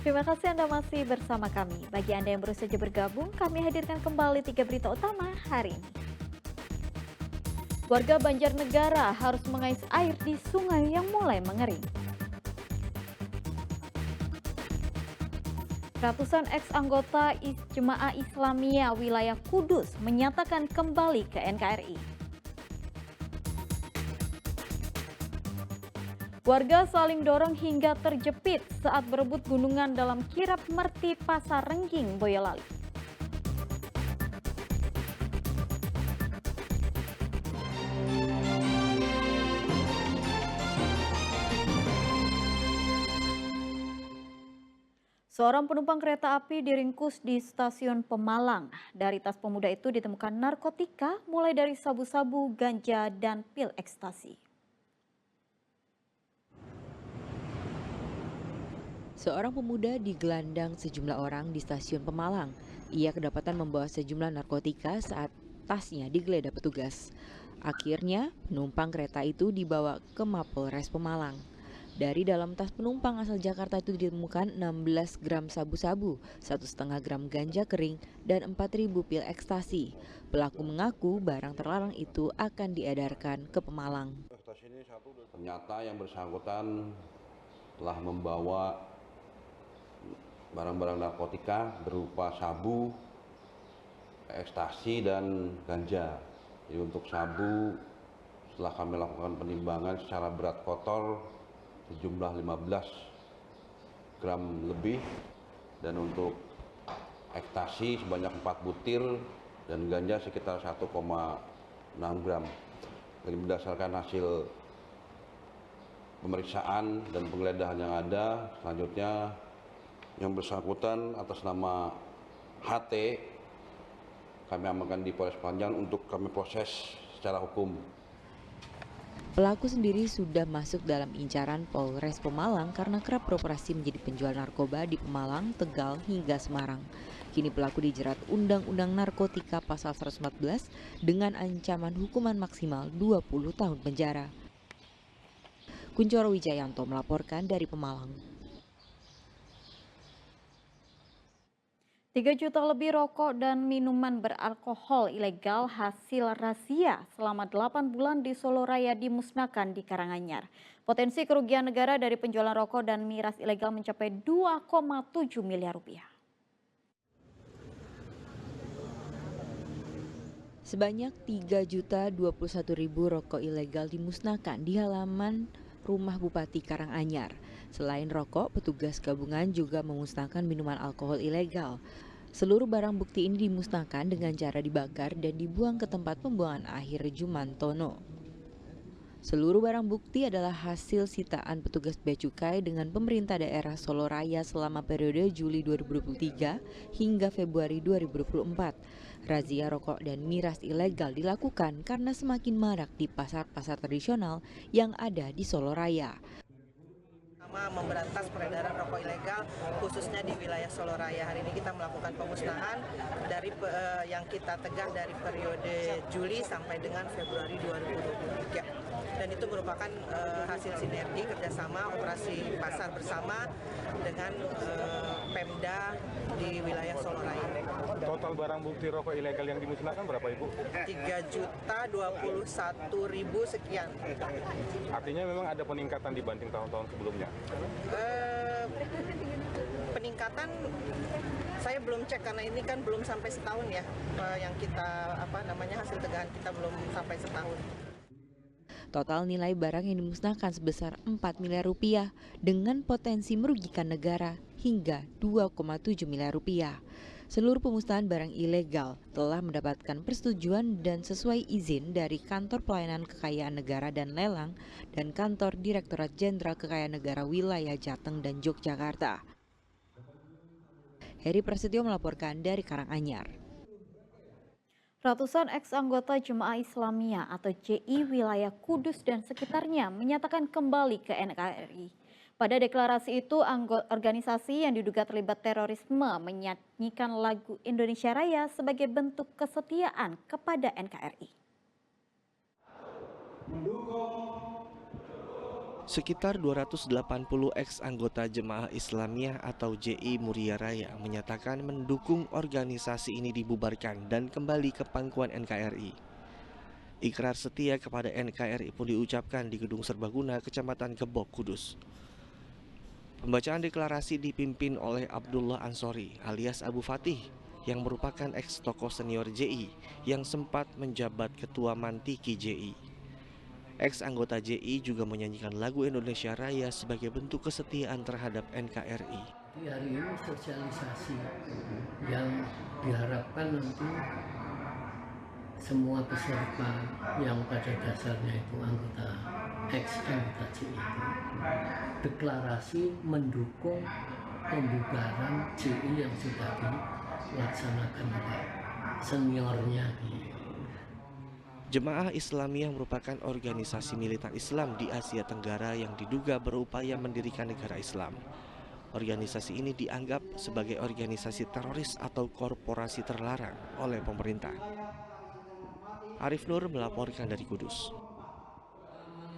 Terima kasih Anda masih bersama kami. Bagi Anda yang baru saja bergabung, kami hadirkan kembali 3 berita utama hari ini. Warga Banjarnegara harus mengais air di sungai yang mulai mengering. Ratusan ex-anggota Jemaah Islamiyah wilayah Kudus menyatakan kembali ke NKRI. Warga saling dorong hingga terjepit saat berebut gunungan dalam kirap Merti Pasar Rengging, Boyolali. Seorang penumpang kereta api diringkus di stasiun Pemalang. Dari tas pemuda itu ditemukan narkotika mulai dari sabu-sabu, ganja, dan pil ekstasi. Seorang pemuda digelandang sejumlah orang di stasiun Pemalang. Ia kedapatan membawa sejumlah narkotika saat tasnya digeledah petugas. Akhirnya, penumpang kereta itu dibawa ke Mapolres Pemalang. Dari dalam tas penumpang asal Jakarta itu ditemukan 16 gram sabu-sabu, 1,5 gram ganja kering, dan 4.000 pil ekstasi. Pelaku mengaku barang terlarang itu akan diedarkan ke Pemalang. Ternyata yang bersangkutan telah membawa barang-barang narkotika berupa sabu, ekstasi, dan ganja. Jadi untuk sabu, setelah kami lakukan penimbangan secara berat kotor sejumlah 15 gram lebih, dan untuk ekstasi sebanyak 4 butir dan ganja sekitar 1,6 gram. Jadi berdasarkan hasil pemeriksaan dan penggeledahan yang ada, selanjutnya yang bersangkutan atas nama HT kami amankan di Polres Panjang untuk kami proses secara hukum. Pelaku sendiri sudah masuk dalam incaran Polres Pemalang karena kerap beroperasi menjadi penjual narkoba di Pemalang, Tegal, hingga Semarang. Kini pelaku dijerat Undang-Undang Narkotika Pasal 114 dengan ancaman hukuman maksimal 20 tahun penjara. Kuncoro Wijayanto melaporkan dari Pemalang. 3 juta lebih rokok dan minuman beralkohol ilegal hasil razia selama 8 bulan di Solo Raya dimusnahkan di Karanganyar. Potensi kerugian negara dari penjualan rokok dan miras ilegal mencapai 2,7 miliar rupiah. Sebanyak 3.021.000 rokok ilegal dimusnahkan di halaman rumah Bupati Karanganyar. Selain rokok, petugas gabungan juga memusnahkan minuman alkohol ilegal. Seluruh barang bukti ini dimusnahkan dengan cara dibakar dan dibuang ke tempat pembuangan akhir Jumantono. Seluruh barang bukti adalah hasil sitaan petugas Bea Cukai dengan pemerintah daerah Solo Raya selama periode Juli 2023 hingga Februari 2024. Razia rokok dan miras ilegal dilakukan karena semakin marak di pasar-pasar tradisional yang ada di Solo Raya. Memberantas peredaran rokok ilegal khususnya di wilayah Solo Raya. Hari ini kita melakukan pemusnahan dari yang kita tegak dari periode Juli sampai dengan Februari 2023. Dan itu merupakan hasil sinergi kerjasama operasi pasar bersama dengan Pemda di wilayah Solo Raya. Total barang bukti rokok ilegal yang dimusnahkan berapa, Ibu? 3.021.000 sekian. Artinya memang ada peningkatan dibanding tahun-tahun sebelumnya? Peningkatan saya belum cek karena ini kan belum sampai setahun ya, yang kita hasil tegahan kita belum sampai setahun. Total nilai barang yang dimusnahkan sebesar 4 miliar rupiah dengan potensi merugikan negara hingga 2,7 miliar rupiah. Seluruh pemusnahan barang ilegal telah mendapatkan persetujuan dan sesuai izin dari Kantor Pelayanan Kekayaan Negara dan Lelang dan Kantor Direktorat Jenderal Kekayaan Negara Wilayah Jateng dan Yogyakarta. Heri Prasetyo melaporkan dari Karanganyar. Ratusan ex-anggota Jemaah Islamiyah atau JI wilayah Kudus dan sekitarnya menyatakan kembali ke NKRI. Pada deklarasi itu, organisasi yang diduga terlibat terorisme menyanyikan lagu Indonesia Raya sebagai bentuk kesetiaan kepada NKRI. Mendukung Sekitar 280 ex-anggota Jemaah Islamiyah atau JI Muria Raya menyatakan mendukung organisasi ini dibubarkan dan kembali ke pangkuan NKRI. Ikrar setia kepada NKRI pun diucapkan di Gedung Serbaguna, Kecamatan Gebok, Kudus. Pembacaan deklarasi dipimpin oleh Abdullah Ansori alias Abu Fatih yang merupakan ex-tokoh senior JI yang sempat menjabat Ketua Mantiki JI. Ex-anggota JI juga menyanyikan lagu Indonesia Raya sebagai bentuk kesetiaan terhadap NKRI. Di hari ini sosialisasi yang diharapkan nanti semua peserta yang pada dasarnya itu ex-anggota JI itu deklarasi mendukung pembubaran JI yang sudah dilaksanakan oleh seniornya. Jemaah Islamiyah merupakan organisasi militan Islam di Asia Tenggara yang diduga berupaya mendirikan negara Islam. Organisasi ini dianggap sebagai organisasi teroris atau korporasi terlarang oleh pemerintah. Arif Nur melaporkan dari Kudus.